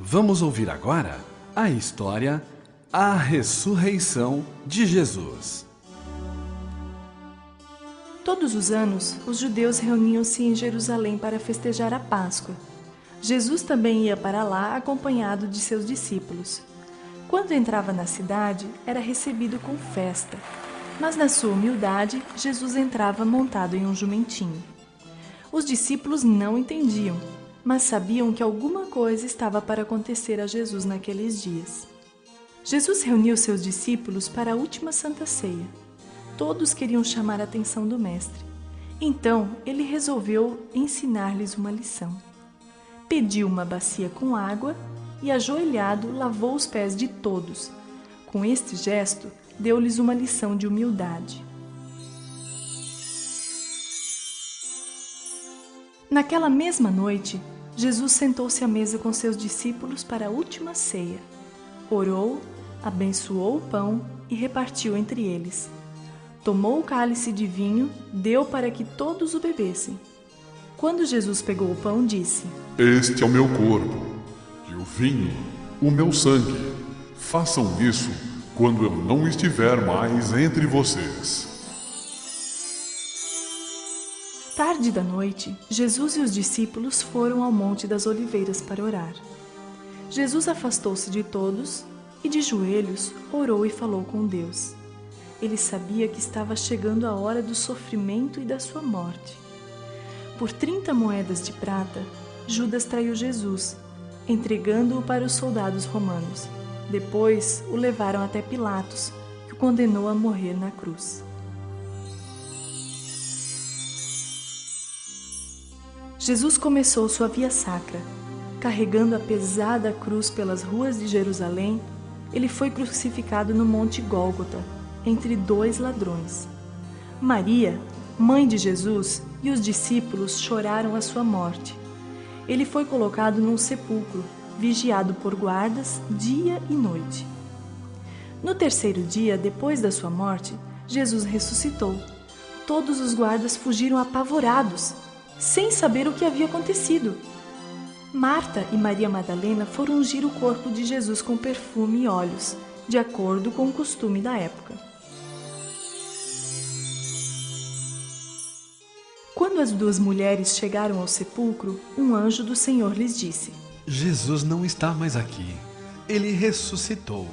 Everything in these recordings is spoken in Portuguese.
Vamos ouvir agora a história A Ressurreição de Jesus. Todos os anos, os judeus reuniam-se em Jerusalém para festejar a Páscoa. Jesus também ia para lá acompanhado de seus discípulos. Quando entrava na cidade, era recebido com festa. Mas na sua humildade, Jesus entrava montado em um jumentinho. Os discípulos não entendiam, mas sabiam que alguma coisa estava para acontecer a Jesus naqueles dias. Jesus reuniu seus discípulos para a última Santa Ceia. Todos queriam chamar a atenção do Mestre. Então, ele resolveu ensinar-lhes uma lição. Pediu uma bacia com água e, ajoelhado, lavou os pés de todos. Com este gesto, deu-lhes uma lição de humildade. Naquela mesma noite, Jesus sentou-se à mesa com seus discípulos para a última ceia. Orou, abençoou o pão e repartiu entre eles. Tomou o cálice de vinho, deu para que todos o bebessem. Quando Jesus pegou o pão, disse: Este é o meu corpo, e o vinho, o meu sangue. Façam isso quando eu não estiver mais entre vocês. Tarde da noite, Jesus e os discípulos foram ao Monte das Oliveiras para orar. Jesus afastou-se de todos e, de joelhos, orou e falou com Deus. Ele sabia que estava chegando a hora do sofrimento e da sua morte. Por 30 moedas de prata, Judas traiu Jesus, entregando-o para os soldados romanos. Depois, o levaram até Pilatos, que o condenou a morrer na cruz. Jesus começou sua via sacra. Carregando a pesada cruz pelas ruas de Jerusalém, ele foi crucificado no Monte Gólgota, entre 2 ladrões. Maria, mãe de Jesus, e os discípulos choraram a sua morte. Ele foi colocado num sepulcro, vigiado por guardas dia e noite. No 3º dia, depois da sua morte, Jesus ressuscitou. Todos os guardas fugiram apavorados, sem saber o que havia acontecido. Marta e Maria Madalena foram ungir o corpo de Jesus com perfume e óleos, de acordo com o costume da época. Quando as 2 mulheres chegaram ao sepulcro, um anjo do Senhor lhes disse: Jesus não está mais aqui. Ele ressuscitou.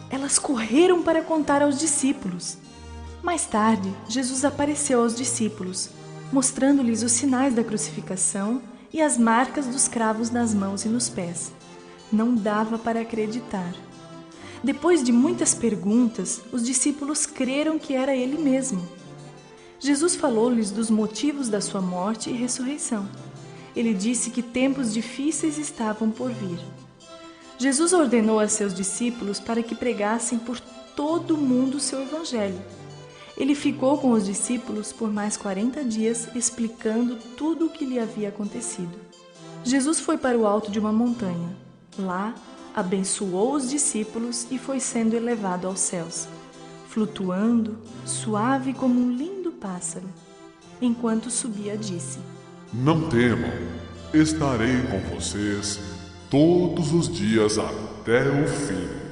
Elas correram para contar aos discípulos. Mais tarde, Jesus apareceu aos discípulos, mostrando-lhes os sinais da crucificação e as marcas dos cravos nas mãos e nos pés. Não dava para acreditar. Depois de muitas perguntas, os discípulos creram que era ele mesmo. Jesus falou-lhes dos motivos da sua morte e ressurreição. Ele disse que tempos difíceis estavam por vir. Jesus ordenou a seus discípulos para que pregassem por todo o mundo o seu evangelho. Ele ficou com os discípulos por mais 40 dias, explicando tudo o que lhe havia acontecido. Jesus foi para o alto de uma montanha. Lá, abençoou os discípulos e foi sendo elevado aos céus, flutuando, suave como um lindo pássaro. Enquanto subia, disse: Não temam, estarei com vocês todos os dias até o fim.